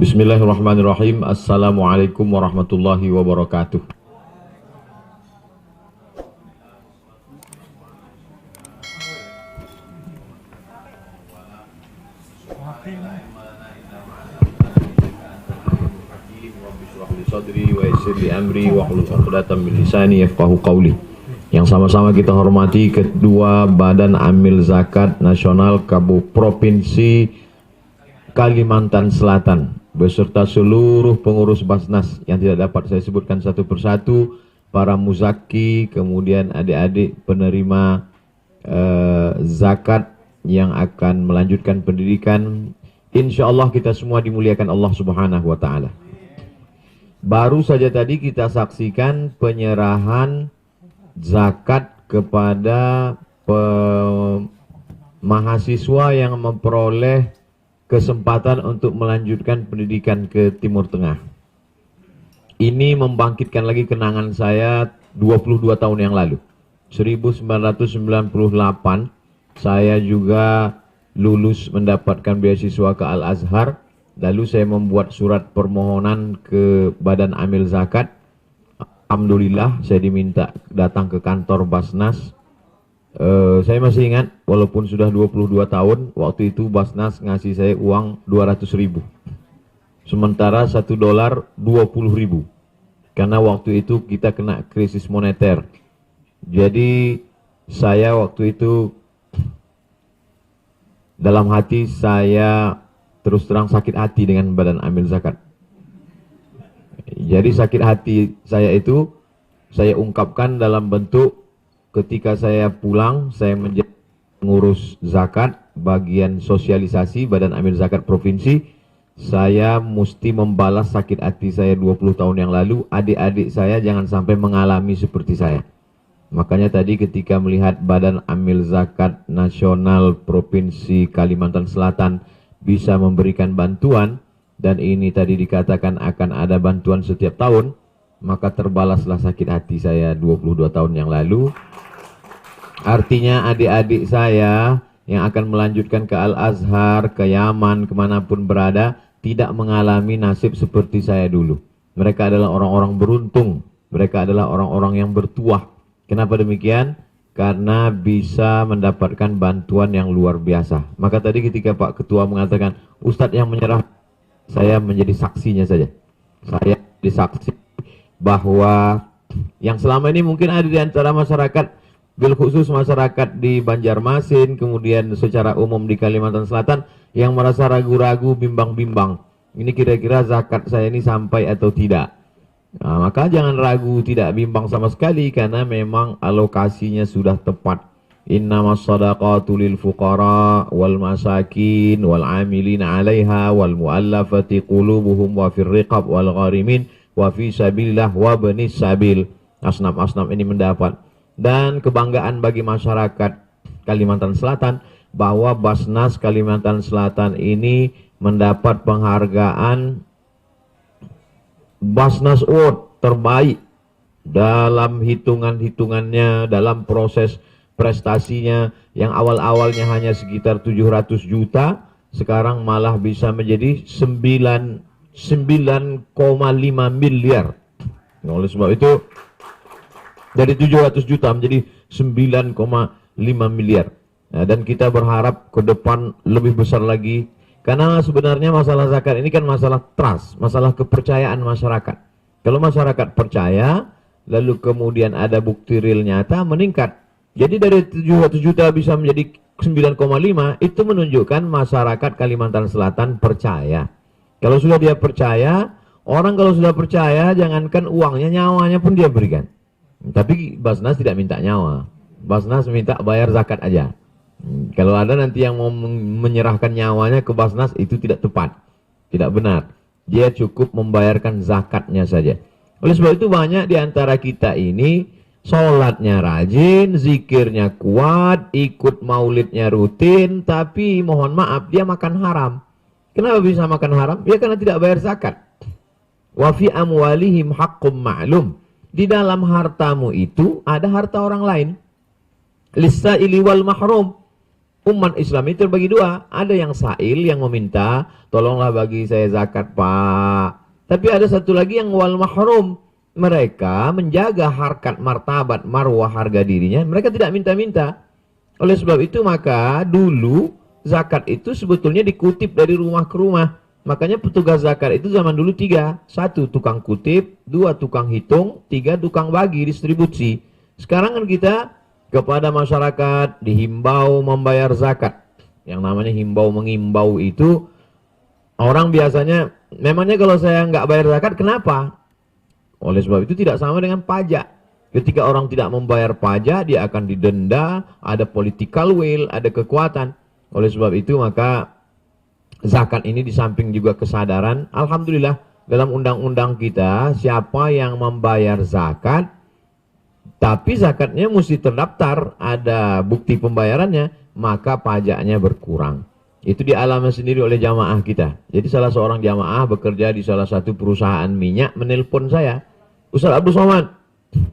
Bismillahirrahmanirrahim. Assalamualaikum warahmatullahi wabarakatuh. Yang sama-sama kita hormati Ketua Badan Amil Zakat Nasional Provinsi Kalimantan Selatan beserta seluruh pengurus Basnas yang tidak dapat saya sebutkan satu persatu, para muzaki, kemudian adik-adik penerima zakat yang akan melanjutkan pendidikan. Insya Allah kita semua dimuliakan Allah Subhanahu wa Ta'ala. Baru saja tadi kita saksikan penyerahan zakat kepada mahasiswa yang memperoleh kesempatan untuk melanjutkan pendidikan ke Timur Tengah. Ini membangkitkan lagi kenangan saya 22 tahun yang lalu. 1998 saya juga lulus mendapatkan beasiswa ke Al-Azhar. Lalu saya membuat surat permohonan ke Badan Amil Zakat. Alhamdulillah saya diminta datang ke kantor Basnas. Saya masih ingat, walaupun sudah 22 tahun, waktu itu Basnas ngasih saya uang 200.000. Sementara $1 20.000. Karena waktu itu kita kena krisis moneter. Jadi saya waktu itu dalam hati saya terus terang sakit hati dengan Badan Amil Zakat. Jadi sakit hati saya itu saya ungkapkan dalam bentuk ketika saya pulang, saya menjadi pengurus zakat bagian sosialisasi Badan Amil Zakat Provinsi. Saya mesti membalas sakit hati saya 20 tahun yang lalu. Adik-adik saya jangan sampai mengalami seperti saya. Makanya tadi ketika melihat Badan Amil Zakat Nasional Provinsi Kalimantan Selatan bisa memberikan bantuan, dan ini tadi dikatakan akan ada bantuan setiap tahun, maka terbalaslah sakit hati saya 22 tahun yang lalu. Artinya adik-adik saya yang akan melanjutkan ke Al-Azhar, ke Yaman, kemanapun berada, tidak mengalami nasib seperti saya dulu. Mereka adalah orang-orang beruntung, mereka adalah orang-orang yang bertuah. Kenapa demikian? Karena bisa mendapatkan bantuan yang luar biasa. Maka tadi ketika Pak Ketua mengatakan, Ustadz yang menyerah, saya menjadi saksinya saja. Saya disaksi bahwa yang selama ini mungkin ada di antara masyarakat, bil khusus masyarakat di Banjarmasin, kemudian secara umum di Kalimantan Selatan, yang merasa ragu-ragu, bimbang-bimbang. Ini kira-kira zakat saya ini sampai atau tidak. Nah, maka jangan ragu, tidak bimbang sama sekali, karena memang alokasinya sudah tepat. Innamas shadaqatu lil fuqara wal masakin wal amilina 'alaiha wal mu'allafati qulubuhum wa fir riqab wal gharimin wa fi sabilillah wa banis sabil. Asnaf-asnaf ini mendapat. Dan kebanggaan bagi masyarakat Kalimantan Selatan bahwa Basnas Kalimantan Selatan ini mendapat penghargaan Basnas Award terbaik dalam hitungan-hitungannya, dalam proses prestasinya yang awal-awalnya hanya sekitar 700 juta, sekarang malah bisa menjadi 9,5 miliar. Oleh sebab itu dari 700 juta menjadi 9,5 miliar. Nah, dan kita berharap ke depan lebih besar lagi. Karena sebenarnya masalah zakat ini kan masalah trust, masalah kepercayaan masyarakat. Kalau masyarakat percaya, lalu kemudian ada bukti real nyata, meningkat. Jadi dari 700 juta bisa menjadi 9,5, itu menunjukkan masyarakat Kalimantan Selatan percaya. Kalau sudah dia percaya, orang kalau sudah percaya, jangankan uangnya, nyawanya pun dia berikan. Tapi Basnas tidak minta nyawa, Basnas minta bayar zakat aja. Kalau ada nanti yang mau menyerahkan nyawanya ke Basnas, itu tidak tepat, tidak benar. Dia cukup membayarkan zakatnya saja. Oleh sebab itu banyak di antara kita ini sholatnya rajin, zikirnya kuat, ikut maulidnya rutin, tapi mohon maaf dia makan haram. Kenapa bisa makan haram? Ya karena tidak bayar zakat. Wa fi amwalihim haqqum ma'lum. Di dalam hartamu itu ada harta orang lain. Lis-sa'ili wal mahrum. Umat Islam itu terbagi dua. Ada yang sa'il yang meminta, tolonglah bagi saya zakat Pak. Tapi ada satu lagi yang wal mahrum. Mereka menjaga harkat, martabat, marwah, harga dirinya. Mereka tidak minta-minta. Oleh sebab itu maka dulu zakat itu sebetulnya dikutip dari rumah ke rumah. Makanya petugas zakat itu zaman dulu 3. 1 tukang kutip, 2 tukang hitung, 3 tukang bagi, distribusi. Sekarang kan kita kepada masyarakat dihimbau membayar zakat. Yang namanya himbau mengimbau itu, orang biasanya, memangnya kalau saya nggak bayar zakat kenapa? Oleh sebab itu tidak sama dengan pajak. Ketika orang tidak membayar pajak, dia akan didenda, ada political will, ada kekuatan. Oleh sebab itu maka zakat ini di samping juga kesadaran, alhamdulillah dalam undang-undang kita siapa yang membayar zakat, tapi zakatnya mesti terdaftar, ada bukti pembayarannya, maka pajaknya berkurang. Itu dialami sendiri oleh jamaah kita. Jadi salah seorang jamaah bekerja di salah satu perusahaan minyak menelpon saya, Ustaz Abdul Somad,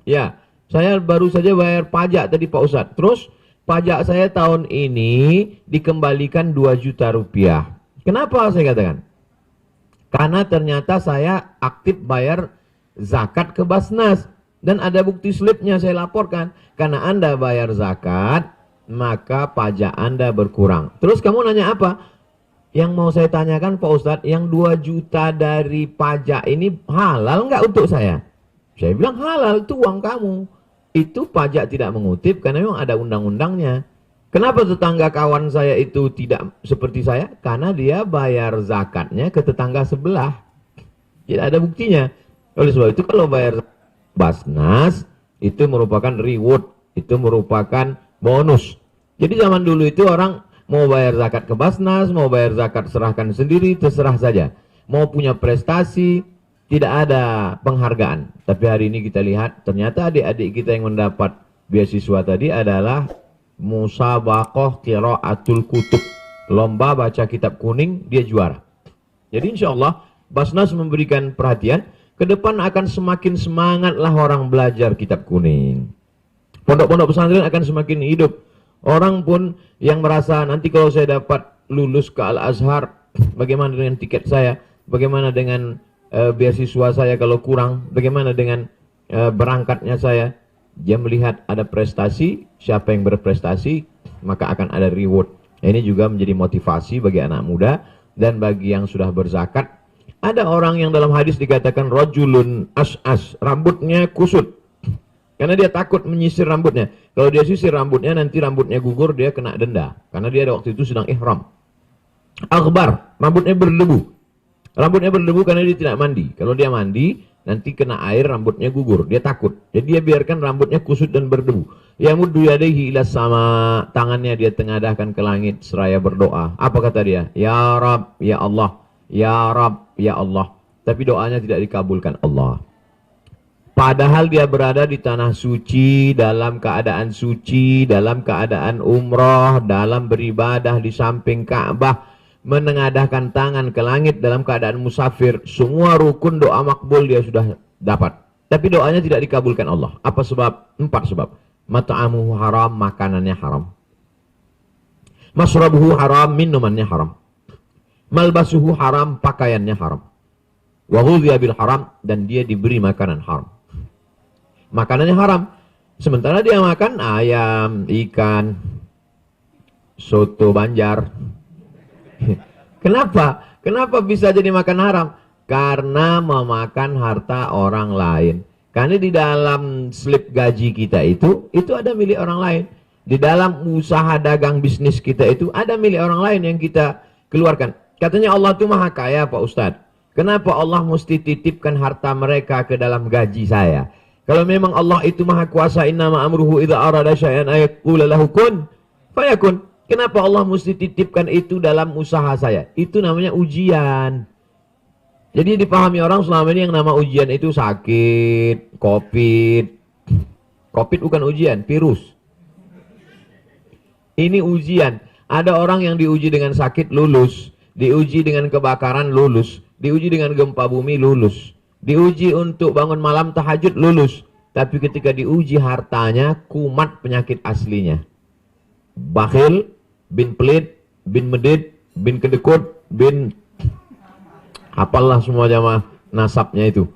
ya saya baru saja bayar pajak tadi Pak Ustaz. Terus pajak saya tahun ini dikembalikan 2 juta rupiah. Kenapa saya katakan? Karena ternyata saya aktif bayar zakat ke Basnas. Dan ada bukti slipnya saya laporkan. Karena Anda bayar zakat, maka pajak Anda berkurang. Terus kamu nanya apa? Yang mau saya tanyakan Pak Ustadz, yang 2 juta dari pajak ini halal nggak untuk saya? Saya bilang halal, itu uang kamu. Itu pajak tidak mengutip karena memang ada undang-undangnya. Kenapa tetangga kawan saya itu tidak seperti saya? Karena dia bayar zakatnya ke tetangga sebelah. Tidak ada buktinya. Oleh sebab itu kalau bayar Basnas itu merupakan reward, itu merupakan bonus. Jadi zaman dulu itu orang mau bayar zakat ke Basnas, mau bayar zakat serahkan sendiri, terserah saja. Mau punya prestasi, tidak ada penghargaan. Tapi hari ini kita lihat ternyata adik-adik kita yang mendapat beasiswa tadi adalah musabaqah qiraatul kutub, lomba baca kitab kuning, dia juara. Jadi insya Allah Basnas memberikan perhatian. Ke depan akan semakin semangatlah orang belajar kitab kuning. Pondok-pondok pesantren akan semakin hidup. Orang pun yang merasa nanti kalau saya dapat lulus ke Al-Azhar, bagaimana dengan tiket saya? Bagaimana dengan beasiswa saya kalau kurang? Bagaimana dengan berangkatnya saya? Dia melihat ada prestasi, siapa yang berprestasi, maka akan ada reward. Ini juga menjadi motivasi bagi anak muda dan bagi yang sudah berzakat. Ada orang yang dalam hadis dikatakan rajulun as'as, rambutnya kusut. Karena dia takut menyisir rambutnya. Kalau dia sisir rambutnya, nanti rambutnya gugur, dia kena denda. Karena dia ada waktu itu sedang ihram. Akhbar, rambutnya berdebu. Rambutnya berdebu karena dia tidak mandi. Kalau dia mandi, nanti kena air, rambutnya gugur. Dia takut. Jadi dia biarkan rambutnya kusut dan berdebu. Yamuddu yadayhi ila sama, tangannya dia tengadahkan ke langit seraya berdoa. Apa kata dia? Ya Rab, ya Allah. Ya Rab, ya Allah. Tapi doanya tidak dikabulkan Allah. Padahal dia berada di tanah suci, dalam keadaan suci, dalam keadaan umroh, dalam beribadah di samping Ka'bah, menengadahkan tangan ke langit dalam keadaan musafir. Semua rukun doa makbul dia sudah dapat. Tapi doanya tidak dikabulkan Allah. Apa sebab? 4 sebab. Mat'amuhu haram, makanannya haram. Masrabuhu haram, minumannya haram. Malbasuhu haram, pakaiannya haram. Wa ghudhiya bil haram, dan dia diberi makanan haram. Makanannya haram. Sementara dia makan ayam, ikan, soto Banjar. Kenapa? Kenapa bisa jadi makan haram? Karena memakan harta orang lain. Karena di dalam slip gaji kita itu ada milik orang lain. Di dalam usaha dagang bisnis kita itu ada milik orang lain yang kita keluarkan. Katanya Allah itu maha kaya Pak Ustadz. Kenapa Allah mesti titipkan harta mereka ke dalam gaji saya? Kalau memang Allah itu maha kuasa, innama amruhu idza arada syai'an ayaqula lahu kun fayakun. Kenapa Allah mesti titipkan itu dalam usaha saya? Itu namanya ujian. Jadi dipahami orang selama ini yang nama ujian itu sakit, COVID. COVID bukan ujian, virus. Ini ujian. Ada orang yang diuji dengan sakit lulus. Diuji dengan kebakaran lulus, diuji dengan gempa bumi lulus, diuji untuk bangun malam tahajud lulus. Tapi ketika diuji hartanya, kumat penyakit aslinya. Bakhil, bin pelit, bin medit, bin kedekut, bin apalah semua jamaah nasabnya itu.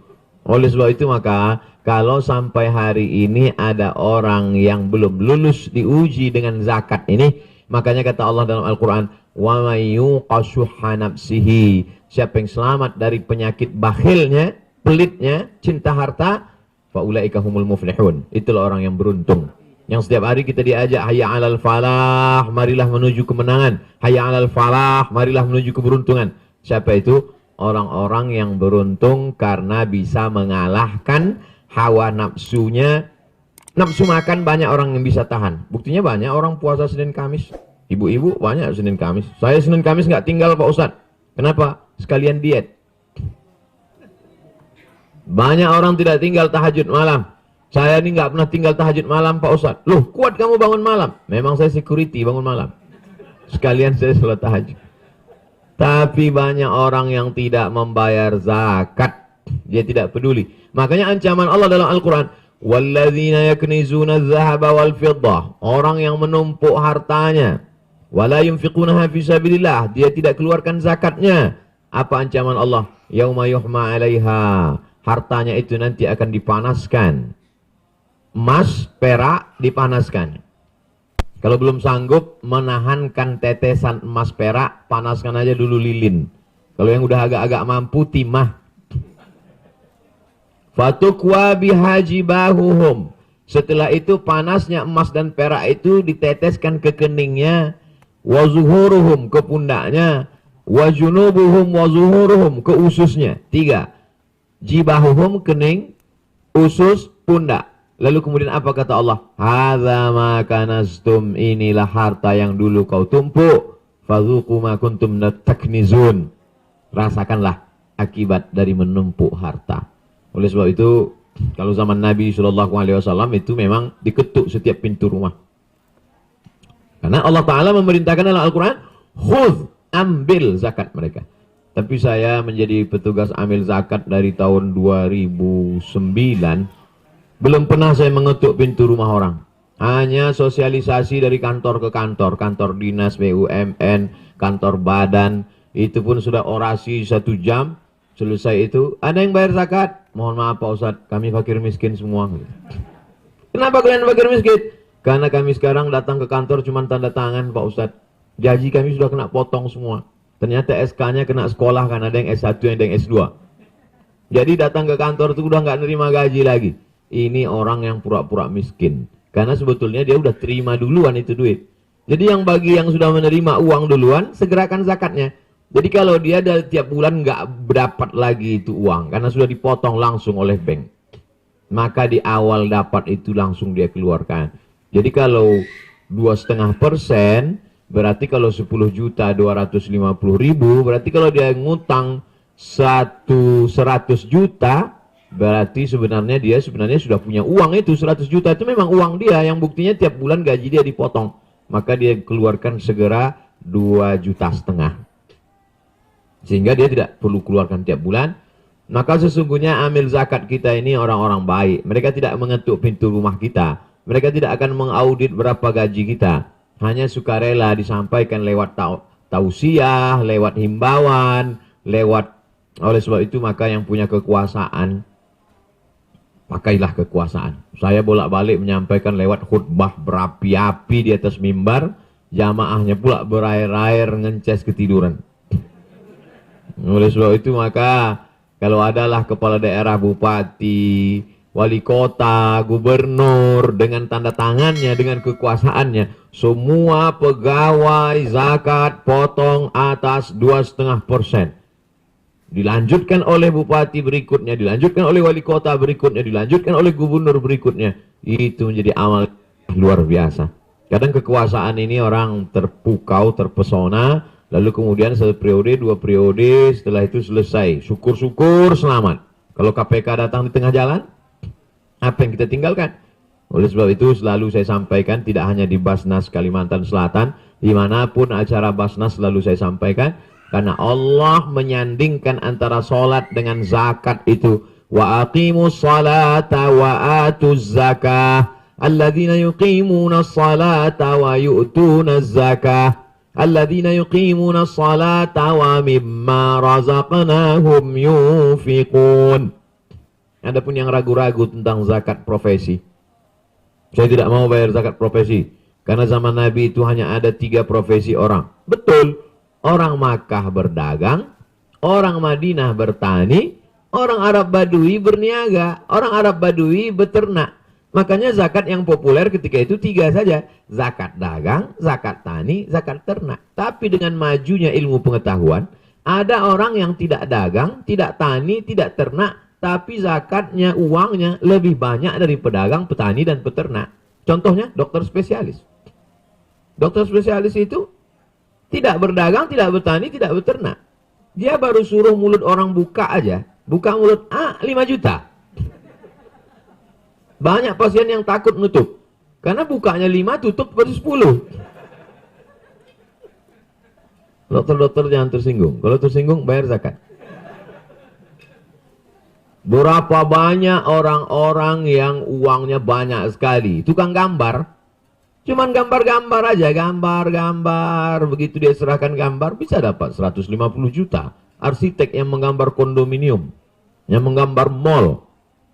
Oleh sebab itu maka kalau sampai hari ini ada orang yang belum lulus diuji dengan zakat ini, makanya kata Allah dalam Al-Quran, wa may yuqa shuhha nafsihi, siapa yang selamat dari penyakit bakhilnya, pelitnya, cinta harta, fa ulaika humul muflihun, itulah orang yang beruntung. Yang setiap hari kita diajak, hayya 'alal falah, marilah menuju kemenangan, hayya 'alal falah, marilah menuju keberuntungan. Siapa itu? Orang-orang yang beruntung karena bisa mengalahkan hawa nafsunya. Nafsu makan banyak orang yang bisa tahan. Buktinya banyak orang puasa Senin Kamis. Ibu-ibu banyak Senin Kamis. Saya Senin Kamis nggak tinggal Pak Ustadz. Kenapa? Sekalian diet. Banyak orang tidak tinggal tahajud malam. Saya ini nggak pernah tinggal tahajud malam Pak Ustadz. Loh, kuat kamu bangun malam? Memang saya security bangun malam. Sekalian saya sholat tahajud. Tapi banyak orang yang tidak membayar zakat. Dia tidak peduli. Makanya ancaman Allah dalam Al-Quran, walladzina yaknizuna adh-dhahaba wal fiddah, orang yang menumpuk hartanya, wala yunfiqunaha fi sabilillah, dia tidak keluarkan zakatnya. Apa ancaman Allah? Yauma yuhma 'alaiha, hartanya itu nanti akan dipanaskan. Emas, perak dipanaskan. Kalau belum sanggup menahankan tetesan emas perak, panaskan aja dulu lilin. Kalau yang udah agak-agak mampu, timah. Fatukwa bihajibahuhum. Setelah itu panasnya emas dan perak itu diteteskan ke keningnya, wazuhuruhum, ke pundaknya, wajunubuhum wazuhuruhum, ke ususnya. 3. Jibahuhum, kening, usus, pundak. Lalu kemudian apa kata Allah? Hadza ma kanastum, inilah harta yang dulu kau tumpuk. Fadzuqu ma kuntum taknizun. Rasakanlah akibat dari menumpuk harta. Oleh sebab itu, kalau zaman Nabi SAW itu memang diketuk setiap pintu rumah. Karena Allah Ta'ala memerintahkan dalam Al-Quran, khudh, ambil zakat mereka. Tapi saya menjadi petugas amil zakat dari tahun 2009. Belum pernah saya mengetuk pintu rumah orang. Hanya sosialisasi dari kantor ke kantor. Kantor dinas, BUMN, kantor badan. Itu pun sudah orasi 1 jam. Selesai itu, ada yang bayar zakat? Mohon maaf Pak Ustadz, kami fakir miskin semua. Kenapa kalian fakir miskin? Karena kami sekarang datang ke kantor cuma tanda tangan Pak Ustadz. Gaji kami sudah kena potong semua. Ternyata SK-nya kena sekolah kan, ada yang S1, ada yang S2. Jadi datang ke kantor itu udah nggak nerima gaji lagi. Ini orang yang pura-pura miskin. Karena sebetulnya dia udah terima duluan itu duit. Jadi yang bagi yang sudah menerima uang duluan, segerakan zakatnya. Jadi kalau dia dari tiap bulan nggak dapat lagi itu uang, karena sudah dipotong langsung oleh bank, maka di awal dapat itu langsung dia keluarkan. Jadi kalau 2,5%, berarti kalau 10.250.000, berarti kalau dia ngutang 100 juta, berarti sebenarnya dia sudah punya uang itu 100 juta. Itu memang uang dia yang buktinya tiap bulan gaji dia dipotong. Maka dia keluarkan segera 2,5 juta. Sehingga dia tidak perlu keluarkan tiap bulan. Maka sesungguhnya amil zakat kita ini orang-orang baik. Mereka tidak mengetuk pintu rumah kita. Mereka tidak akan mengaudit berapa gaji kita. Hanya sukarela disampaikan lewat tausiah, lewat himbauan, lewat. Oleh sebab itu maka yang punya kekuasaan, pakailah kekuasaan. Saya bolak-balik menyampaikan lewat khutbah berapi-api di atas mimbar, jamaahnya pula berair-air ngences ketiduran. Oleh sebab itu maka kalau adalah kepala daerah, bupati, wali kota, gubernur dengan tanda tangannya, dengan kekuasaannya, semua pegawai zakat potong atas 2,5%. Dilanjutkan oleh bupati berikutnya, dilanjutkan oleh wali kota berikutnya, dilanjutkan oleh gubernur berikutnya. Itu menjadi amal luar biasa. Kadang kekuasaan ini orang terpukau, terpesona, lalu kemudian 1 periode, 2 periode, setelah itu selesai. Syukur-syukur selamat. Kalau KPK datang di tengah jalan, apa yang kita tinggalkan? Oleh sebab itu selalu saya sampaikan, tidak hanya di Basnas Kalimantan Selatan, dimanapun acara Basnas selalu saya sampaikan, karena Allah menyandingkan antara sholat dengan zakat itu. Wa aqimus salata wa atuz zakah. Alladzina yuqimuna salata wa yu'tuna zakah. Alladzina yuqimuna sholata wa mimma razaqnahum yunfiqun. Adapun yang ragu-ragu tentang zakat profesi, saya tidak mau bayar zakat profesi, karena zaman Nabi itu hanya ada 3 profesi orang. Betul, orang Makkah berdagang, orang Madinah bertani, orang Arab Badui berniaga, orang Arab Badui beternak. Makanya zakat yang populer ketika itu 3 saja. Zakat dagang, zakat tani, zakat ternak. Tapi dengan majunya ilmu pengetahuan, ada orang yang tidak dagang, tidak tani, tidak ternak, tapi zakatnya, uangnya lebih banyak dari pedagang, petani, dan peternak. Contohnya dokter spesialis. Dokter spesialis itu tidak berdagang, tidak bertani, tidak beternak. Dia baru suruh mulut orang buka aja. Buka mulut, 5 juta. Banyak pasien yang takut nutup. Karena bukanya 5, tutup baru 10. Dokter-dokter jangan tersinggung. Kalau tersinggung, bayar zakat. Berapa banyak orang-orang yang uangnya banyak sekali. Tukang gambar. Cuman gambar-gambar aja. Gambar-gambar. Begitu dia serahkan gambar, bisa dapat 150 juta. Arsitek yang menggambar kondominium, yang menggambar mall,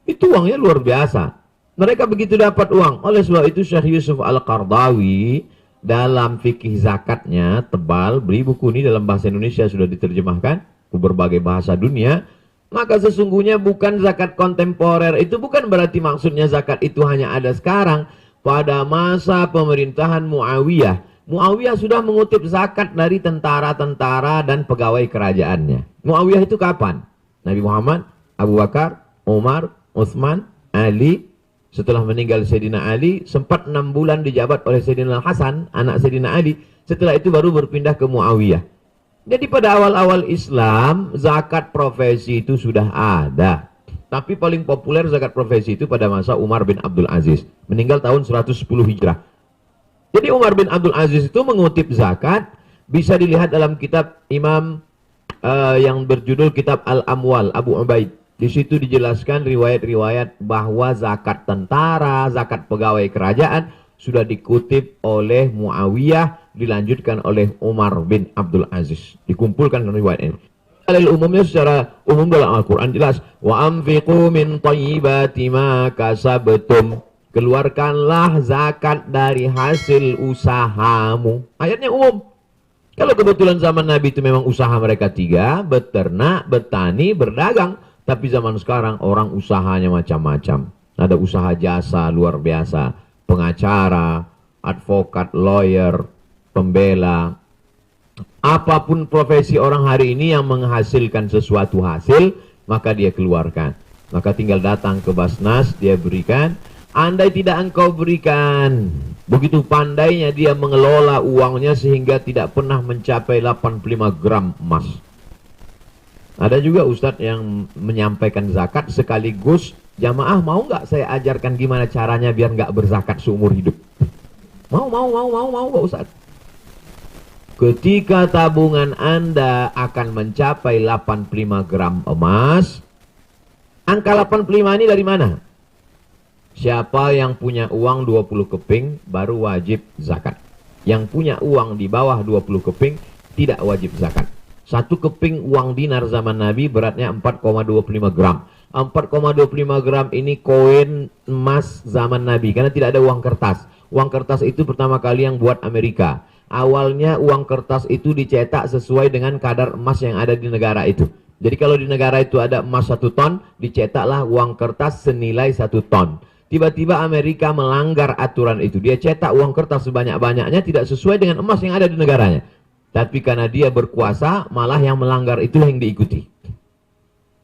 itu uangnya luar biasa. Mereka begitu dapat uang. Oleh sebab itu Syekh Yusuf Al-Qardawi dalam fikih zakatnya tebal, beri buku ini dalam bahasa Indonesia sudah diterjemahkan ke berbagai bahasa dunia. Maka sesungguhnya bukan zakat kontemporer, itu bukan berarti maksudnya zakat itu hanya ada sekarang. Pada masa pemerintahan Muawiyah, Muawiyah sudah mengutip zakat dari tentara-tentara dan pegawai kerajaannya. Muawiyah itu kapan? Nabi Muhammad, Abu Bakar, Umar, Utsman, Ali. Setelah meninggal Sayyidina Ali, sempat 6 bulan dijabat oleh Sayyidina Hasan, anak Sayyidina Ali. Setelah itu baru berpindah ke Muawiyah. Jadi pada awal-awal Islam, zakat profesi itu sudah ada. Tapi paling populer zakat profesi itu pada masa Umar bin Abdul Aziz. Meninggal tahun 110 Hijrah. Jadi Umar bin Abdul Aziz itu mengutip zakat, bisa dilihat dalam kitab Imam yang berjudul Kitab Al-Amwal, Abu Ubaid. Di situ dijelaskan riwayat-riwayat bahwa zakat tentara, zakat pegawai kerajaan sudah dikutip oleh Muawiyah, dilanjutkan oleh Umar bin Abdul Aziz. Dikumpulkan riwayat ini. Umumnya secara umum dalam Al-Quran jelas, wa anfiqu min thayyibati ma kasabtum. Keluarkanlah zakat dari hasil usahamu. Ayatnya umum. Kalau kebetulan zaman Nabi itu memang usaha mereka 3, beternak, bertani, berdagang. Tapi zaman sekarang orang usahanya macam-macam. Ada usaha jasa luar biasa, pengacara, advokat, lawyer, pembela. Apapun profesi orang hari ini yang menghasilkan sesuatu hasil, maka dia keluarkan. Maka tinggal datang ke Basnas, dia berikan. Andai tidak engkau berikan, begitu pandainya dia mengelola uangnya sehingga tidak pernah mencapai 85 gram emas. Ada juga ustadz yang menyampaikan zakat sekaligus jamaah, mau nggak saya ajarkan gimana caranya biar nggak berzakat seumur hidup? Mau Pak Ustadz. Ketika tabungan Anda akan mencapai 85 gram emas, angka 85 ini dari mana? Siapa yang punya uang 20 keping baru wajib zakat. Yang punya uang di bawah 20 keping tidak wajib zakat. 1 keping uang dinar zaman Nabi beratnya 4,25 gram. 4,25 gram ini koin emas zaman Nabi, karena tidak ada uang kertas. Uang kertas itu pertama kali yang buat Amerika. Awalnya uang kertas itu dicetak sesuai dengan kadar emas yang ada di negara itu. Jadi kalau di negara itu ada emas 1 ton, dicetaklah uang kertas senilai 1 ton. Tiba-tiba Amerika melanggar aturan itu. Dia cetak uang kertas sebanyak-banyaknya tidak sesuai dengan emas yang ada di negaranya. Tapi karena dia berkuasa, malah yang melanggar itulah yang diikuti.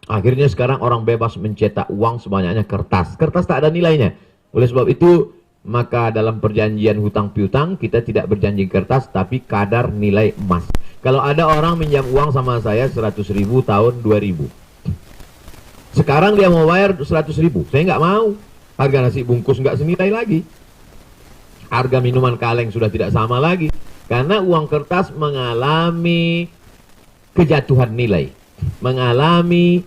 Akhirnya sekarang orang bebas mencetak uang sebanyaknya kertas. Kertas tak ada nilainya. Oleh sebab itu, maka dalam perjanjian hutang piutang, kita tidak berjanji kertas, tapi kadar nilai emas. Kalau ada orang minjam uang sama saya 100.000 tahun 2000. Sekarang dia mau bayar 100.000. Saya nggak mau. Harga nasi bungkus nggak senilai lagi. Harga minuman kaleng sudah tidak sama lagi. Karena uang kertas mengalami kejatuhan nilai. Mengalami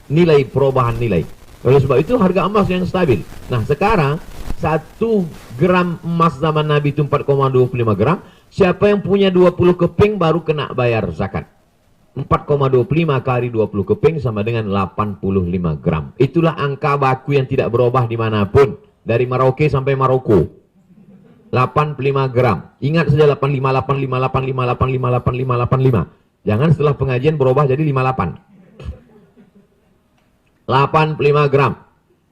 nilai perubahan nilai. Oleh sebab itu harga emas yang stabil. Nah sekarang 1 gram emas zaman Nabi itu 4,25 gram. Siapa yang punya 20 keping baru kena bayar zakat. 4,25 kali 20 keping sama dengan 85 gram. Itulah angka baku yang tidak berubah dimanapun. Dari Merauke sampai Maroko. 85 gram. Ingat saja 85, 85, 85, 85, 85, 85. Jangan setelah pengajian berubah jadi 58. 85 gram.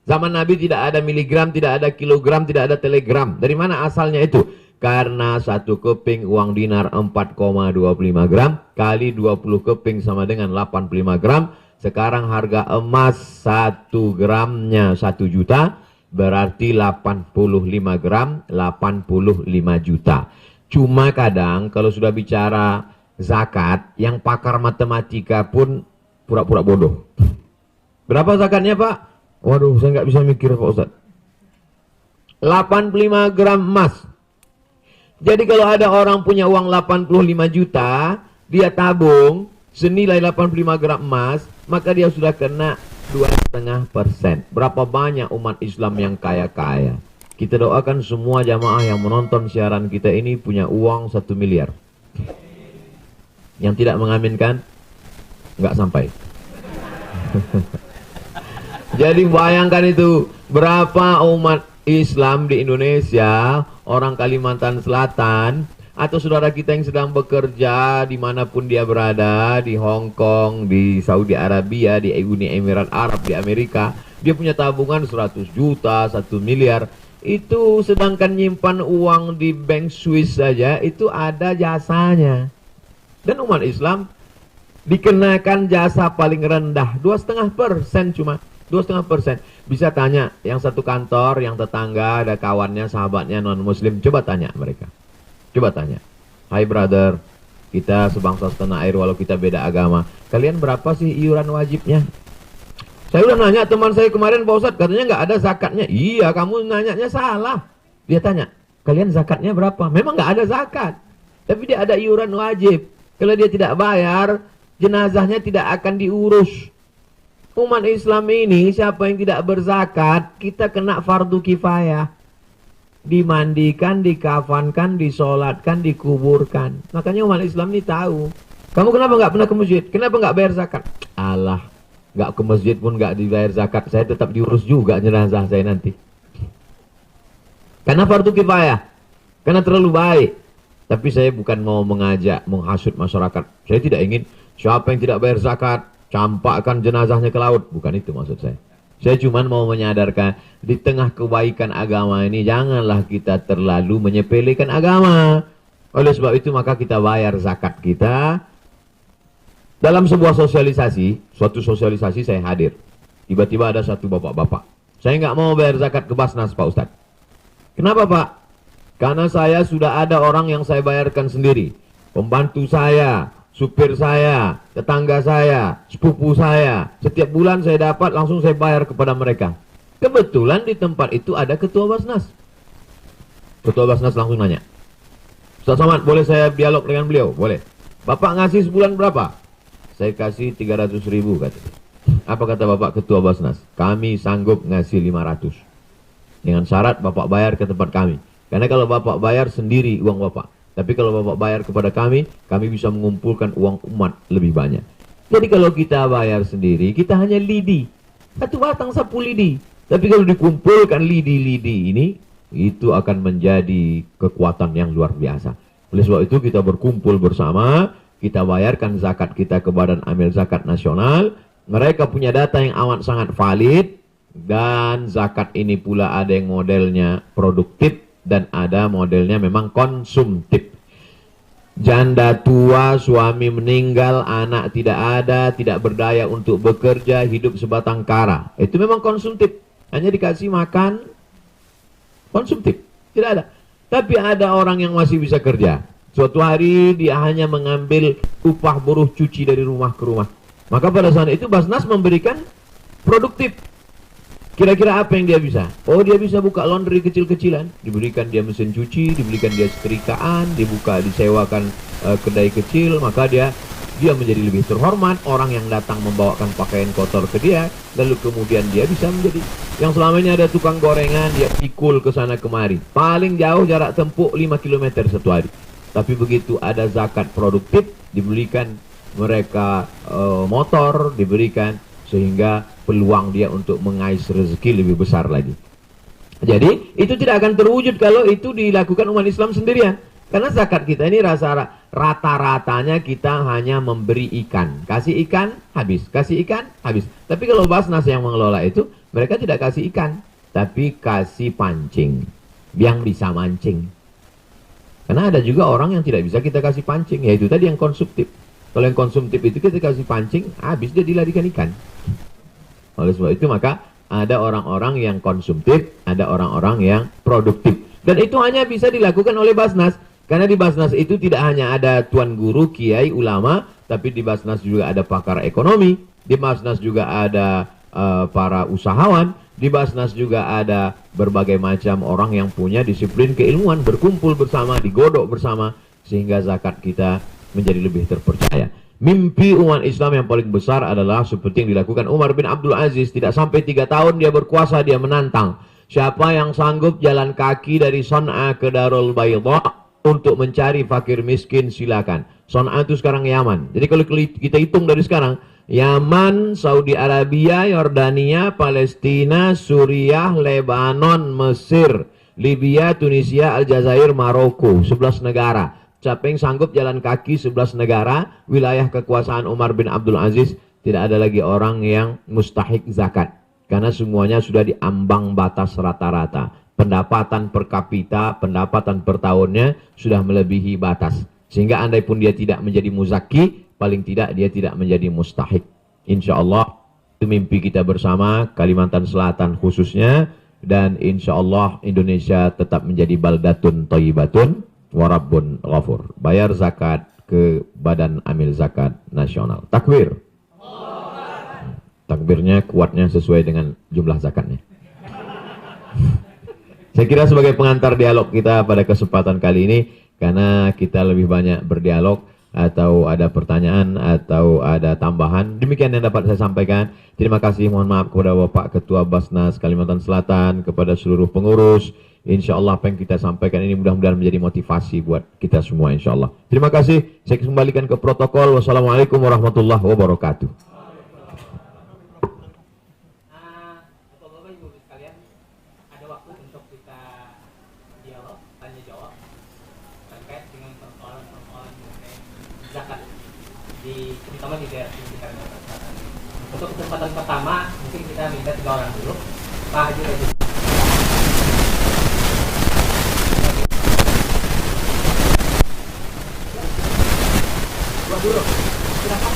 Zaman Nabi tidak ada miligram, tidak ada kilogram, tidak ada telegram. Dari mana asalnya itu? Karena 1 keping uang dinar 4,25 gram kali 20 keping sama dengan 85 gram. Sekarang harga emas 1 gramnya 1 juta, berarti 85 gram 85 juta. Cuma kadang kalau sudah bicara zakat, yang pakar matematika pun pura-pura bodoh. Berapa zakatnya, Pak? Waduh, saya nggak bisa mikir, Pak Ustadz. 85 gram emas. Jadi kalau ada orang punya uang 85 juta, dia tabung senilai 85 gram emas, maka dia sudah kena 2,5%. Berapa banyak umat Islam yang kaya-kaya? Kita doakan semua jamaah yang menonton siaran kita ini punya uang 1 miliar. Yang tidak mengaminkan, nggak sampai. Jadi bayangkan itu, berapa umat Islam di Indonesia, orang Kalimantan Selatan, atau saudara kita yang sedang bekerja dimanapun dia berada, di Hong Kong, di Saudi Arabia, di Uni Emirat Arab, di Amerika, dia punya tabungan 100 juta, 1 miliar. Itu sedangkan nyimpan uang di bank Swiss saja, itu ada jasanya. Dan umat Islam dikenakan jasa paling rendah 2,5% cuma 2,5%. Bisa tanya yang satu kantor, yang tetangga, ada kawannya, sahabatnya non muslim, coba tanya mereka. Coba tanya, hai brother, kita sebangsa setanah air walau kita beda agama, kalian berapa sih iuran wajibnya? Saya udah nanya teman saya kemarin, Pak Ustadz, katanya nggak ada zakatnya. Iya, kamu nanyanya salah. Dia tanya, kalian zakatnya berapa? Memang nggak ada zakat, tapi dia ada iuran wajib. Kalau dia tidak bayar, jenazahnya tidak akan diurus. Umat Islam ini, siapa yang tidak berzakat, kita kena fardu kifayah. Dimandikan, dikafankan, disolatkan, dikuburkan. Makanya umat Islam ini tahu. Kamu kenapa nggak pernah ke masjid? Kenapa nggak bayar zakat? Alah, nggak ke masjid pun nggak dibayar zakat, saya tetap diurus juga jenazah saya nanti. Karena fardu kifayah, karena terlalu baik. Tapi saya bukan mau mengajak, menghasut masyarakat. Saya tidak ingin siapa yang tidak bayar zakat, campakkan jenazahnya ke laut. Bukan itu maksud saya. Saya cuma mau menyadarkan, di tengah kebaikan agama ini, janganlah kita terlalu menyepelekan agama. Oleh sebab itu, maka kita bayar zakat kita. Dalam sebuah sosialisasi, suatu sosialisasi saya hadir. Tiba-tiba ada satu bapak-bapak. Saya nggak mau bayar zakat ke Basnas, Pak Ustadz. Kenapa, Pak? Karena saya sudah ada orang yang saya bayarkan sendiri. Pembantu saya, supir saya, tetangga saya, sepupu saya. Setiap bulan saya dapat, langsung saya bayar kepada mereka. Kebetulan di tempat itu ada ketua Basnas. Ketua Basnas langsung nanya, Ustaz Somad, boleh saya dialog dengan beliau? Boleh. Bapak ngasih sebulan berapa? Saya kasih 300.000 katanya. Apa kata Bapak ketua Basnas? Kami sanggup ngasih 500. Dengan syarat Bapak bayar ke tempat kami. Karena kalau Bapak bayar sendiri uang Bapak. Tapi kalau Bapak bayar kepada kami bisa mengumpulkan uang umat lebih banyak. Jadi kalau kita bayar sendiri, kita hanya lidi. Satu batang sapu lidi. Tapi kalau dikumpulkan lidi-lidi ini, itu akan menjadi kekuatan yang luar biasa. Oleh sebab itu kita berkumpul bersama, kita bayarkan zakat kita ke Badan Amil Zakat Nasional. Mereka punya data yang amat sangat valid. Dan zakat ini pula ada yang modelnya produktif. Dan ada modelnya memang konsumtif. Janda tua, suami meninggal, anak tidak ada, tidak berdaya untuk bekerja, hidup sebatang kara. Itu memang konsumtif. Hanya dikasih makan, konsumtif. Tidak ada. Tapi ada orang yang masih bisa kerja. Suatu hari dia hanya mengambil upah buruh cuci dari rumah ke rumah. Maka pada saat itu Basnas memberikan produktif. Kira-kira apa yang dia bisa? Oh, dia bisa buka laundry kecil-kecilan, diberikan dia mesin cuci, diberikan dia setrikaan, disewakan kedai kecil, maka dia dia menjadi lebih terhormat, orang yang datang membawakan pakaian kotor ke dia, lalu kemudian dia bisa menjadi, yang selama ini ada tukang gorengan, dia pikul ke sana kemari, paling jauh jarak tempuh 5 km satu hari. Tapi begitu ada zakat produktif, diberikan mereka motor, diberikan, sehingga peluang dia untuk mengais rezeki lebih besar lagi. Jadi itu tidak akan terwujud kalau itu dilakukan umat Islam sendirian. Karena zakat kita ini rata-ratanya kita hanya memberi ikan. Kasih ikan, habis. Kasih ikan, habis. Tapi kalau Basnas yang mengelola itu, mereka tidak kasih ikan, tapi kasih pancing. Yang bisa mancing. Karena ada juga orang yang tidak bisa kita kasih pancing, yaitu tadi yang konsumtif. Kalau yang konsumtif itu kita kasih pancing, habis dia dilarikan ikan. Oleh sebab itu maka ada orang-orang yang konsumtif, ada orang-orang yang produktif. Dan itu hanya bisa dilakukan oleh Basnas. Karena di Basnas itu tidak hanya ada tuan guru, kiai, ulama, tapi di Basnas juga ada pakar ekonomi, di Basnas juga ada para usahawan, di Basnas juga ada berbagai macam orang yang punya disiplin keilmuan, berkumpul bersama, digodok bersama, sehingga zakat kita menjadi lebih terpercaya. Mimpi umat Islam yang paling besar adalah seperti yang dilakukan Umar bin Abdul Aziz. Tidak sampai 3 tahun dia berkuasa, dia menantang. Siapa yang sanggup jalan kaki dari Son'a ke Darul Bayda untuk mencari fakir miskin, silakan. Son'a itu sekarang Yaman. Jadi kalau kita hitung dari sekarang, Yaman, Saudi Arabia, Yordania, Palestina, Suriah, Lebanon, Mesir, Libya, Tunisia, Aljazair, Maroko, 11 negara. Siapa yang sanggup jalan kaki 11 negara, wilayah kekuasaan Umar bin Abdul Aziz, tidak ada lagi orang yang mustahik zakat. Karena semuanya sudah diambang batas rata-rata. Pendapatan per kapita, pendapatan per tahunnya sudah melebihi batas. Sehingga andai pun dia tidak menjadi muzaki, paling tidak dia tidak menjadi mustahik. Insya Allah, itu mimpi kita bersama, Kalimantan Selatan khususnya. Dan insya Allah Indonesia tetap menjadi baldatun thayyibatun warabbun ghafur. Bayar zakat ke Badan Amil Zakat Nasional. Takbir. Takbirnya kuatnya sesuai dengan jumlah zakatnya. Saya kira sebagai pengantar dialog kita pada kesempatan kali ini, karena kita lebih banyak berdialog, atau ada pertanyaan atau ada tambahan, demikian yang dapat saya sampaikan. Terima kasih, mohon maaf kepada Bapak Ketua Basnas Kalimantan Selatan, kepada seluruh pengurus. Insya Allah apa yang kita sampaikan ini mudah-mudahan menjadi motivasi buat kita semua, insya Allah. Terima kasih, saya kembalikan ke protokol. Wassalamualaikum warahmatullahi wabarakatuh. Bapak-bapak, Ibu sekalian, ada waktu untuk kita dialog, tanya jawab terkait dengan persoalan-persoalan mengenai zakat terutama di daerah Kalimantan Selatan. Untuk kesempatan pertama, mungkin kita minta 3 orang dulu. Pak Haji Rajin. Dulu, silakan.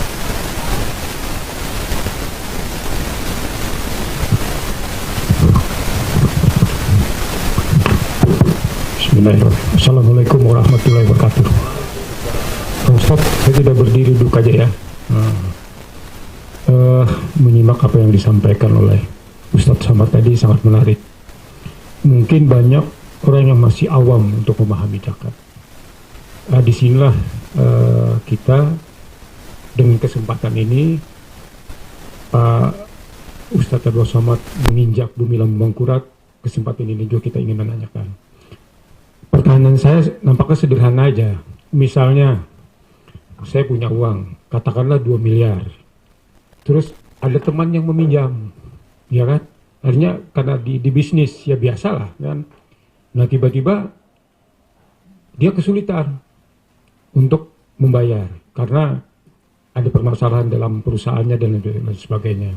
Bismillahirrahmanirrahim. Assalamualaikum warahmatullahi wabarakatuh. Ustaz, saya tidak berdiri duduk aja ya. Menyimak apa yang disampaikan oleh Ustaz Samad tadi sangat menarik. Mungkin banyak orang yang masih awam untuk memahami zakat. Disinilah kita dengan kesempatan ini Pak Ustadz Abdul Somad menginjak bumi lambung kurat. Kesempatan ini juga kita ingin menanyakan. Pertanyaan saya nampaknya sederhana aja. Misalnya saya punya uang, katakanlah 2 miliar. Terus ada teman yang meminjam, ya kan? Artinya karena di bisnis ya biasalah kan. Nah tiba-tiba dia kesulitan untuk membayar karena ada permasalahan dalam perusahaannya dan lain sebagainya.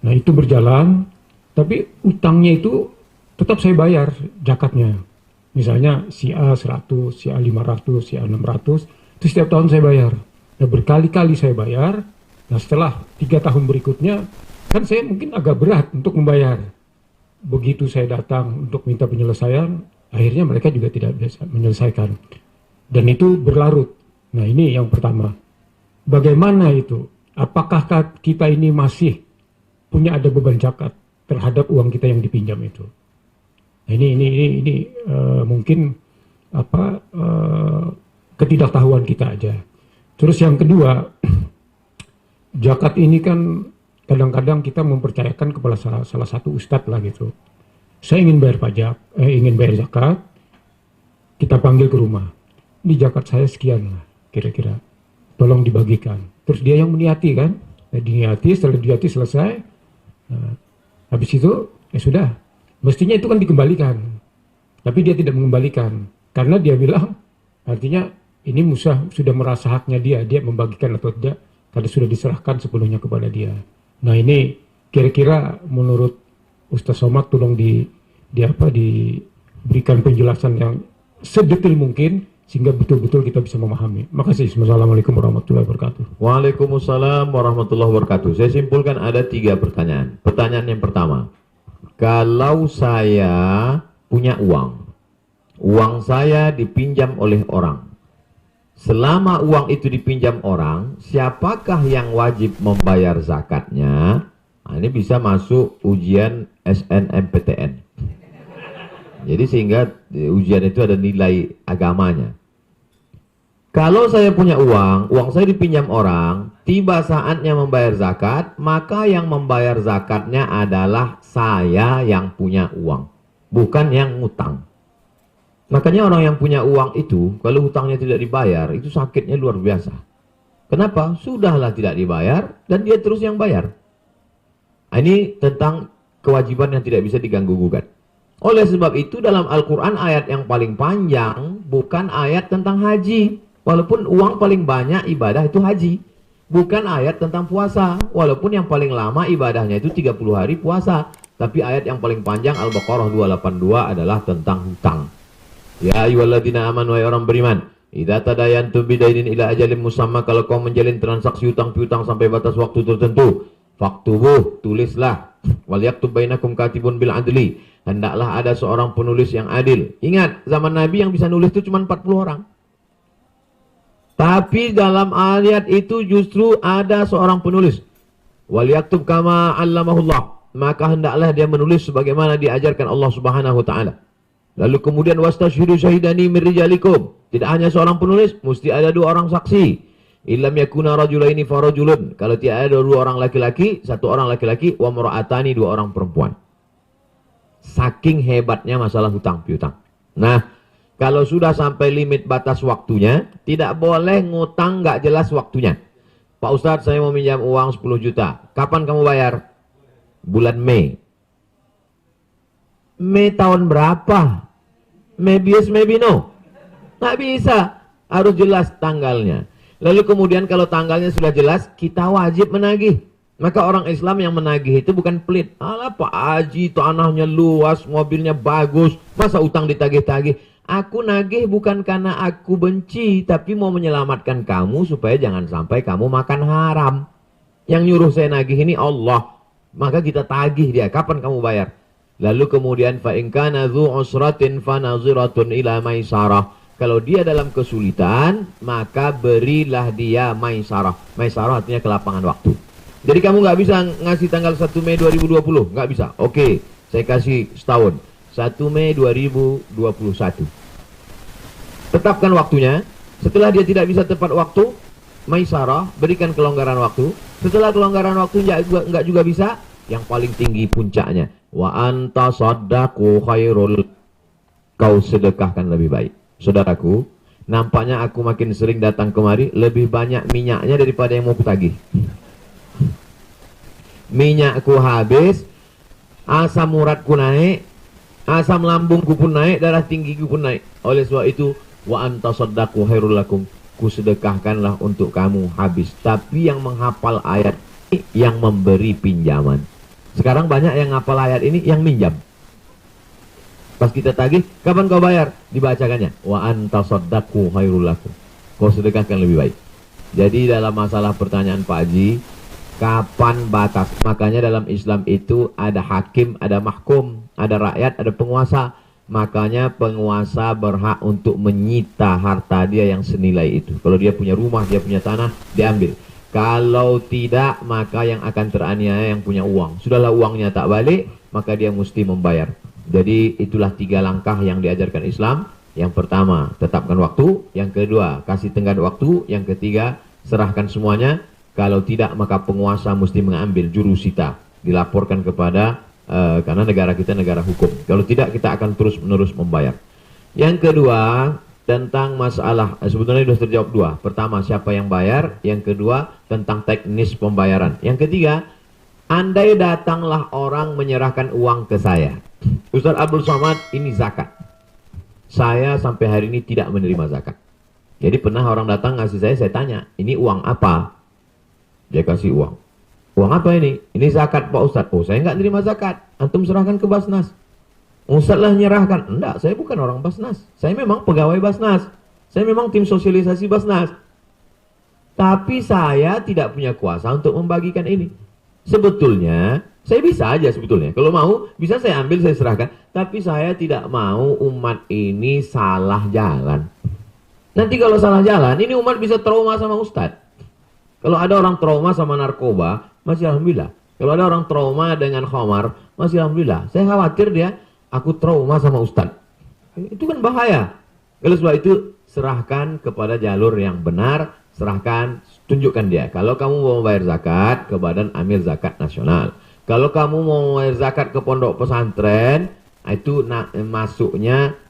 Nah itu berjalan, tapi utangnya itu tetap saya bayar zakatnya. Misalnya si A 100, si A 500, si A 600, itu setiap tahun saya bayar. Nah berkali-kali saya bayar. Nah setelah 3 tahun berikutnya, kan saya mungkin agak berat untuk membayar. Begitu saya datang untuk minta penyelesaian, akhirnya mereka juga tidak bisa menyelesaikan. Dan itu berlarut. Nah ini yang pertama. Bagaimana itu? Apakah kita ini masih punya ada beban zakat terhadap uang kita yang dipinjam itu? Nah, ini mungkin ketidaktahuan kita aja. Terus yang kedua, zakat ini kan kadang-kadang kita mempercayakan kepada salah satu ustadz lah gitu. Saya ingin bayar pajak, ingin bayar zakat, kita panggil ke rumah. Ini zakat saya sekian lah, kira-kira. Tolong dibagikan. Terus dia yang meniati kan, diniati, setelah diniati selesai, habis itu ya sudah. Mestinya itu kan dikembalikan, tapi dia tidak mengembalikan karena dia bilang artinya ini Musa sudah merasa haknya dia membagikan atau tidak karena sudah diserahkan sepenuhnya kepada dia. Nah ini kira-kira menurut Ustaz Somad tolong diberikan penjelasan yang sedetail mungkin sehingga betul-betul kita bisa memahami. Makasih. Assalamualaikum warahmatullahi wabarakatuh. Waalaikumsalam warahmatullahi wabarakatuh. Saya simpulkan ada 3 pertanyaan. Pertanyaan yang pertama, kalau saya punya uang saya dipinjam oleh orang. Selama uang itu dipinjam orang, siapakah yang wajib membayar zakatnya? Nah, ini bisa masuk ujian SNMPTN. Jadi sehingga ujian itu ada nilai agamanya. Kalau saya punya uang saya dipinjam orang, tiba saatnya membayar zakat, maka yang membayar zakatnya adalah saya yang punya uang, bukan yang ngutang. Makanya orang yang punya uang itu, kalau hutangnya tidak dibayar, itu sakitnya luar biasa. Kenapa? Sudahlah tidak dibayar, dan dia terus yang bayar. Nah, ini tentang kewajiban yang tidak bisa diganggu-gugat. Oleh sebab itu dalam Al-Quran ayat yang paling panjang bukan ayat tentang haji. Walaupun uang paling banyak ibadah itu haji. Bukan ayat tentang puasa. Walaupun yang paling lama ibadahnya itu 30 hari puasa. Tapi ayat yang paling panjang Al-Baqarah 282 adalah tentang hutang. Ya ayyuhalladzina amanu, wahai orang beriman, idza tadayantum bidainin ila ajalin musamma, kalau kau menjalin transaksi hutang piutang sampai batas waktu tertentu, faktubuh, tulislah, wal yaktub bainakum katibun bil adli, hendaklah ada seorang penulis yang adil. Ingat, zaman Nabi yang bisa nulis itu cuma 40 orang. Tapi dalam ayat itu justru ada seorang penulis. Wal yaktub kama 'allamahullah, maka hendaklah dia menulis sebagaimana diajarkan Allah Subhanahu wa taala. Lalu kemudian wastashhidu syahidani min rijalikum. Tidak hanya seorang penulis, mesti ada 2 orang saksi. Illam yakuna rajulaini farajulun. Kalau tidak ada 2 orang laki-laki, 1 orang laki-laki, wa mar'atani 2 orang perempuan. Saking hebatnya masalah hutang piutang. Nah, kalau sudah sampai limit batas waktunya, tidak boleh ngutang nggak jelas waktunya. Pak Ustadz, saya mau minjam uang 10 juta. Kapan kamu bayar? Bulan Mei. Mei tahun berapa? Maybe yes, maybe no. Nggak bisa. Harus jelas tanggalnya. Lalu kemudian kalau tanggalnya sudah jelas, kita wajib menagih. Maka orang Islam yang menagih itu bukan pelit. Alah Pak Haji, tanahnya luas, mobilnya bagus, masa utang ditagih-tagih? Aku nagih bukan karena aku benci, tapi mau menyelamatkan kamu supaya jangan sampai kamu makan haram. Yang nyuruh saya nagih ini Allah. Maka kita tagih dia. Kapan kamu bayar? Lalu kemudian fa in kana dzu usratin fa naziratun ila maisarah. Kalau dia dalam kesulitan, maka berilah dia maisarah. Maisarah artinya kelapangan waktu. Jadi kamu nggak bisa ngasih tanggal 1 Mei 2020, nggak bisa. Oke, saya kasih setahun. 1 Mei 2021. Tetapkan waktunya. Setelah dia tidak bisa tepat waktu, maisarah, berikan kelonggaran waktu. Setelah kelonggaran waktu nggak juga bisa, yang paling tinggi puncaknya. Wa anta saddaqu khairul. Kau sedekahkan lebih baik. Saudaraku, nampaknya aku makin sering datang kemari, lebih banyak minyaknya daripada yang mau kutagih. Minyakku habis, asam uratku naik, asam lambungku pun naik, darah tinggiku pun naik. Oleh sebab itu, wa anta saddaqu khairul lakum. Ku sedekahkanlah untuk kamu habis. Tapi yang menghafal ayat ini, yang memberi pinjaman. Sekarang banyak yang ngapal ayat ini yang minjam. Pas kita tagih, kapan kau bayar? Dibacakannya. Wa anta saddaqu khairul lakum. Kau sedekahkan lebih baik. Jadi dalam masalah pertanyaan Pak Haji, kapan batas? Makanya dalam Islam itu ada hakim, ada mahkum, ada rakyat, ada penguasa. Makanya penguasa berhak untuk menyita harta dia yang senilai itu. Kalau dia punya rumah, dia punya tanah, diambil. Kalau tidak, maka yang akan teraniaya yang punya uang. Sudahlah uangnya tak balik, maka dia mesti membayar. Jadi itulah 3 langkah yang diajarkan Islam. Yang pertama, tetapkan waktu. Yang kedua, kasih tenggat waktu. Yang ketiga, serahkan semuanya. Kalau tidak, maka penguasa mesti mengambil jurusita, dilaporkan kepada karena negara kita negara hukum. Kalau tidak, kita akan terus-menerus membayar. Yang kedua, tentang masalah, sebetulnya sudah terjawab dua. Pertama, siapa yang bayar. Yang kedua, tentang teknis pembayaran. Yang ketiga, andai datanglah orang menyerahkan uang ke saya, Ustaz Abdul Somad, ini zakat. Saya sampai hari ini tidak menerima zakat. Jadi pernah orang datang ngasih saya tanya, ini uang apa? Dia kasih uang. Uang apa ini? Ini zakat Pak Ustaz. Oh, saya nggak nerima zakat. Antum serahkan ke Basnas. Ustaz lah nyerahkan. Enggak, saya bukan orang Basnas. Saya memang pegawai Basnas. Saya memang tim sosialisasi Basnas. Tapi saya tidak punya kuasa untuk membagikan ini. Sebetulnya, saya bisa aja sebetulnya. Kalau mau, bisa saya ambil, saya serahkan. Tapi saya tidak mau umat ini salah jalan. Nanti kalau salah jalan, ini umat bisa trauma sama Ustadz. Kalau ada orang trauma sama narkoba, masih alhamdulillah. Kalau ada orang trauma dengan khamar, masih alhamdulillah. Saya khawatir dia, aku trauma sama Ustadz. Itu kan bahaya. Oleh sebab itu, serahkan kepada jalur yang benar, serahkan, tunjukkan dia. Kalau kamu mau membayar zakat, ke Badan Amil Zakat Nasional. Kalau kamu mau membayar zakat ke pondok pesantren, itu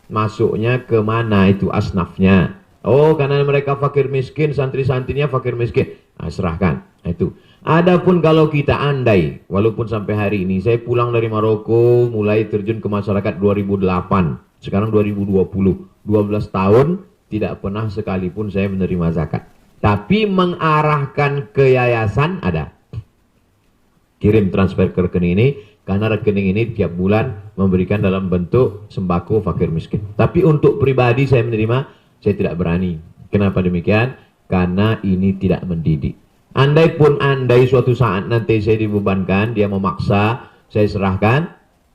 masuknya ke mana itu asnafnya. Oh, karena mereka fakir miskin, santri-santrinya fakir miskin. Nah, serahkan. Itu. Adapun kalau kita andai, walaupun sampai hari ini, saya pulang dari Maroko, mulai terjun ke masyarakat 2008. Sekarang 2020. 12 tahun, tidak pernah sekalipun saya menerima zakat. Tapi mengarahkan ke yayasan ada. Kirim transfer ke rekening ini, karena rekening ini tiap bulan memberikan dalam bentuk sembako fakir miskin. Tapi untuk pribadi saya menerima, saya tidak berani. Kenapa demikian? Karena ini tidak mendidik. Andai suatu saat nanti saya dibebankan, dia memaksa, saya serahkan,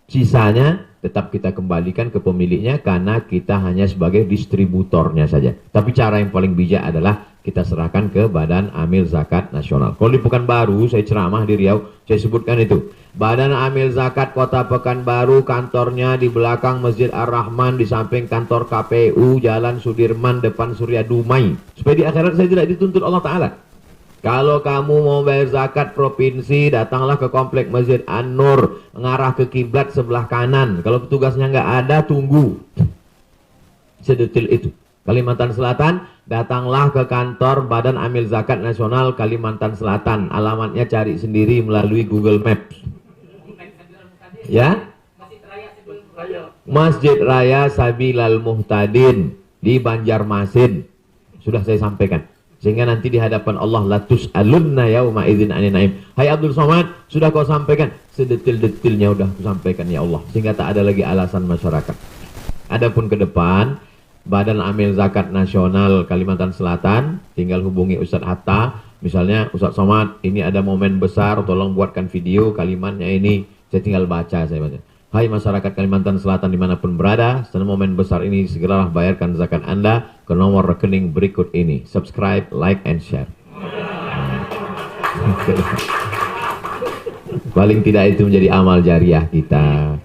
sisanya tetap kita kembalikan ke pemiliknya karena kita hanya sebagai distributornya saja. Tapi cara yang paling bijak adalah kita serahkan ke Badan Amil Zakat Nasional. Kalau di Pekanbaru, saya ceramah di Riau, saya sebutkan itu. Badan Amil Zakat Kota Pekanbaru, kantornya di belakang Masjid Ar-Rahman, di samping kantor KPU, Jalan Sudirman, depan Surya Dumai. Supaya di akhirat saya tidak dituntut Allah Ta'ala. Kalau kamu mau bayar zakat provinsi, datanglah ke komplek Masjid An-Nur, mengarah ke kiblat sebelah kanan. Kalau petugasnya nggak ada, tunggu. Sedetil itu. Kalimantan Selatan, datanglah ke kantor Badan Amil Zakat Nasional Kalimantan Selatan. Alamatnya cari sendiri melalui Google Maps. Ya? Masjid Raya Sabilal Muhtadin di Banjarmasin. Sudah saya sampaikan. Sehingga nanti di hadapan Allah latus alunna yauma idzin anin naim. Hai Abdul Somad, sudah kau sampaikan? Sedetil-detilnya sudah aku sampaikan ya Allah. Sehingga tak ada lagi alasan masyarakat. Adapun ke depan, Badan Amil Zakat Nasional Kalimantan Selatan, tinggal hubungi Ustadz Hatta. Misalnya, Ustadz Somad, ini ada momen besar, tolong buatkan video kalimatnya ini. Saya tinggal baca, saya baca. Hai masyarakat Kalimantan Selatan dimanapun berada, setelah momen besar ini segeralah bayarkan zakat Anda ke nomor rekening berikut ini. Subscribe, like, and share. Paling tidak itu menjadi amal jariah kita.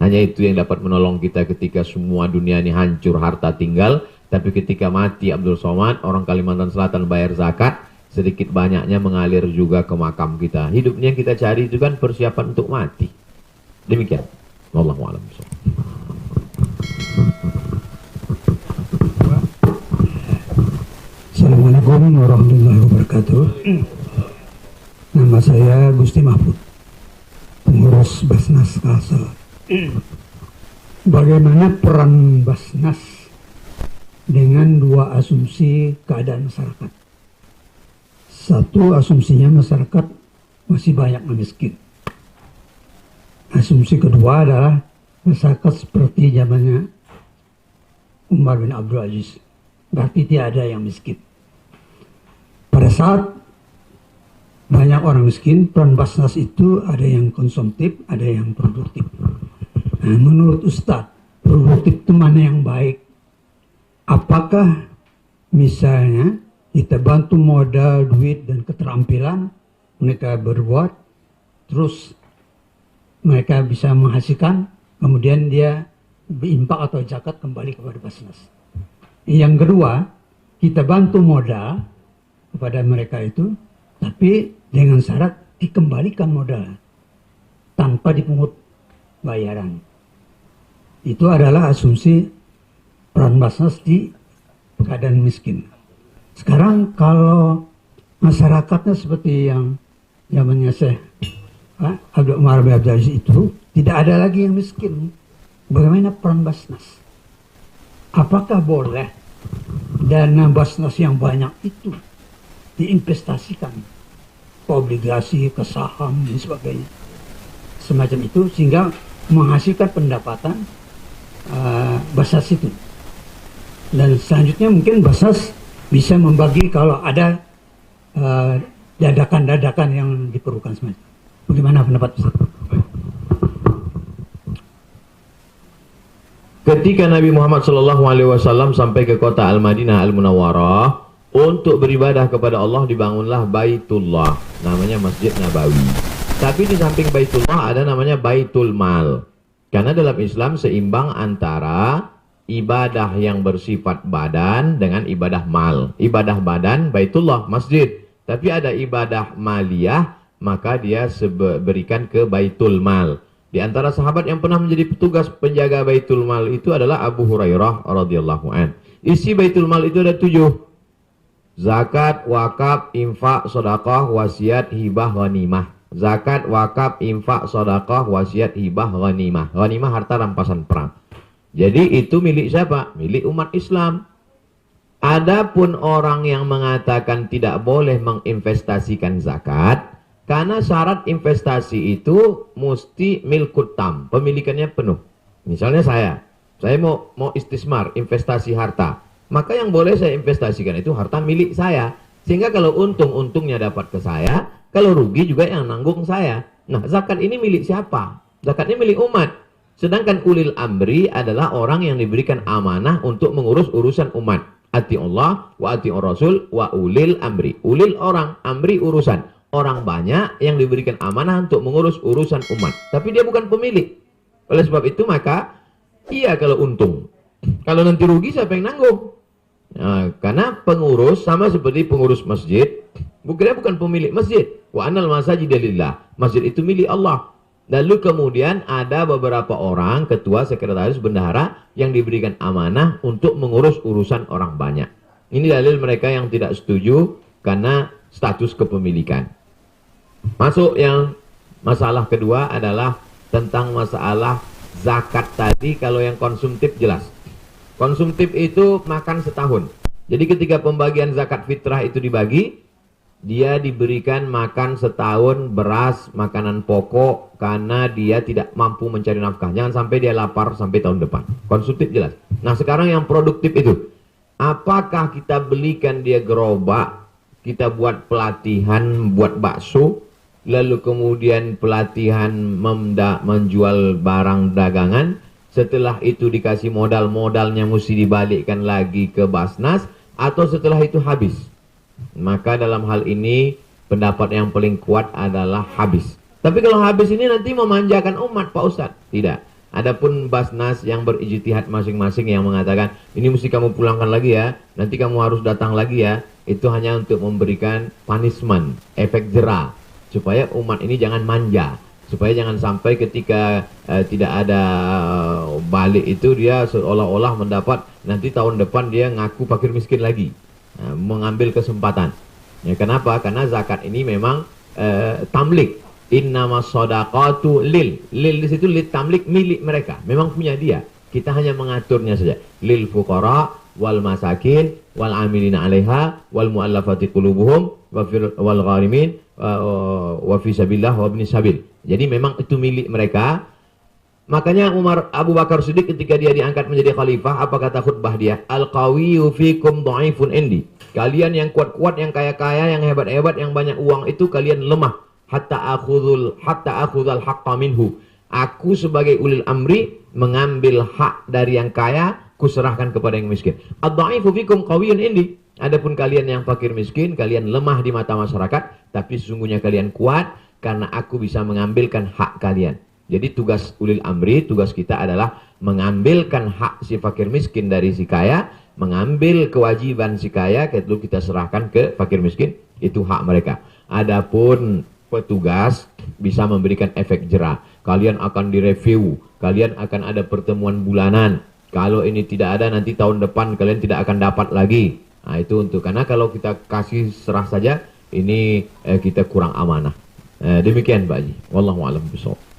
Hanya itu yang dapat menolong kita ketika semua dunia ini hancur, harta tinggal. Tapi ketika mati Abdul Somad, orang Kalimantan Selatan bayar zakat, sedikit banyaknya mengalir juga ke makam kita. Hidupnya yang kita cari itu kan persiapan untuk mati. Demikian. Wallahu a'lam. Assalamualaikum warahmatullahi wabarakatuh. Nama saya Gusti Mahfud, pengurus Basnas Kalsel. Bagaimana peran Basnas dengan dua asumsi keadaan masyarakat? Satu, asumsinya masyarakat masih banyak yang miskin. Asumsi kedua adalah masyarakat seperti zamannya Umar bin Abdul Aziz, berarti tidak ada yang miskin. Pada saat banyak orang miskin, peran Basnas itu ada yang konsumtif, ada yang produktif. Nah, menurut Ustadz, produktif itu mana yang baik? Apakah misalnya kita bantu modal, duit, dan keterampilan, mereka berbuat, terus mereka bisa menghasilkan, kemudian dia berimpak atau zakat kembali kepada Basnas. Yang kedua, kita bantu modal, kepada mereka itu, tapi dengan syarat dikembalikan modal tanpa dipungut bayaran. Itu adalah asumsi peran Basnas di keadaan miskin. Sekarang kalau masyarakatnya seperti yang zamannya Syekh Abdul Umar bin Abdul Aziz itu, tidak ada lagi yang miskin. Bagaimana peran Basnas? Apakah boleh dana Basnas yang banyak itu diinvestasikan ke obligasi, ke saham, dan sebagainya, semacam itu, sehingga menghasilkan pendapatan Basnas itu. Dan selanjutnya mungkin Basnas bisa membagi kalau ada dadakan-dadakan yang diperlukan semacam. Bagaimana pendapat Ustaz? Ketika Nabi Muhammad SAW sampai ke kota Al-Madinah Al-Munawwarah untuk beribadah kepada Allah, dibangunlah Baitullah, namanya Masjid Nabawi. Tapi di samping Baitullah ada namanya Baitul Mal. Karena dalam Islam seimbang antara ibadah yang bersifat badan dengan ibadah mal. Ibadah badan Baitullah, masjid. Tapi ada ibadah maliyah, maka dia berikan ke Baitul Mal. Di antara sahabat yang pernah menjadi petugas penjaga Baitul Mal itu adalah Abu Hurairah radhiyallahu an. Isi Baitul Mal itu ada 7. Zakat, wakaf, infak, sedekah, wasiat, hibah, ghanimah. Zakat, wakaf, infak, sedekah, wasiat, hibah, ghanimah. Ghanimah harta rampasan perang. Jadi itu milik siapa? Milik umat Islam. Adapun orang yang mengatakan tidak boleh menginvestasikan zakat, karena syarat investasi itu mesti milkut tam, pemilikannya penuh. Misalnya saya mau istismar, investasi harta, maka yang boleh saya investasikan itu harta milik saya. Sehingga kalau untungnya dapat ke saya, kalau rugi juga yang nanggung saya. Nah, zakat ini milik siapa? Zakat ini milik umat. Sedangkan ulil amri adalah orang yang diberikan amanah untuk mengurus urusan umat. Ati'ullah wa ati'ur rasul wa ulil amri. Ulil orang, amri urusan. Orang banyak yang diberikan amanah untuk mengurus urusan umat. Tapi dia bukan pemilik. Oleh sebab itu maka iya kalau untung. Kalau nanti rugi siapa yang nanggung? Nah, karena pengurus sama seperti pengurus masjid. Dia bukan pemilik masjid. Wa anal masajida lillah. Masjid itu milik Allah. Lalu kemudian ada beberapa orang, ketua, sekretaris, bendahara yang diberikan amanah untuk mengurus urusan orang banyak. Ini dalil mereka yang tidak setuju karena status kepemilikan. Masuk yang masalah kedua adalah tentang masalah zakat tadi. Kalau yang konsumtif jelas. Konsumtif itu makan setahun. Jadi ketika pembagian zakat fitrah itu dibagi, dia diberikan makan setahun beras, makanan pokok, karena dia tidak mampu mencari nafkah. Jangan sampai dia lapar sampai tahun depan. Konsumtif jelas. Nah sekarang yang produktif itu, apakah kita belikan dia gerobak, kita buat pelatihan, buat bakso, lalu kemudian pelatihan menjual barang dagangan, setelah itu dikasih modalnya mesti dibalikkan lagi ke Basnas, atau setelah itu habis? Maka dalam hal ini pendapat yang paling kuat adalah habis. Tapi kalau habis ini nanti memanjakan umat Pak Ustadz? Tidak. Adapun Basnas yang berijtihad masing-masing yang mengatakan ini mesti kamu pulangkan lagi ya, nanti kamu harus datang lagi ya, itu hanya untuk memberikan punishment, efek jera, supaya umat ini jangan manja, supaya jangan sampai ketika tidak ada balik itu dia seolah-olah mendapat, nanti tahun depan dia ngaku fakir miskin lagi, mengambil kesempatan. Ya, kenapa? Karena zakat ini memang tamlik. Innamas shadaqatu lil di situ lil tamlik, milik mereka, memang punya dia. Kita hanya mengaturnya saja. Lil fuqara wal masakin wal amilina 'alaiha wal muallafati qulubuhum wal gharimin wa fi sabilillah wa ibnis sabil. Jadi memang itu milik mereka. Makanya Abu Bakar Siddiq ketika dia diangkat menjadi khalifah, apa kata khutbah dia? Al-qawiyyu fikum dha'ifun indi. Kalian yang kuat-kuat, yang kaya-kaya, yang hebat-hebat, yang banyak uang itu kalian lemah. Hatta akhudhal haqqa minhu. Aku sebagai ulil amri mengambil hak dari yang kaya, kuserahkan kepada yang miskin. Ad-dha'ifu fikum qawiyyun indi. Adapun kalian yang fakir miskin, kalian lemah di mata masyarakat, tapi sesungguhnya kalian kuat karena aku bisa mengambilkan hak kalian. Jadi tugas ulil amri, tugas kita adalah mengambilkan hak si fakir miskin dari si kaya, mengambil kewajiban si kaya, lalu kita serahkan ke fakir miskin, itu hak mereka. Adapun petugas bisa memberikan efek jera. Kalian akan direview, kalian akan ada pertemuan bulanan. Kalau ini tidak ada, nanti tahun depan kalian tidak akan dapat lagi. Nah, itu untuk, karena kalau kita kasih serah saja, ini kita kurang amanah. Demikian Pak Haji. Wallahu a'lam bishawab.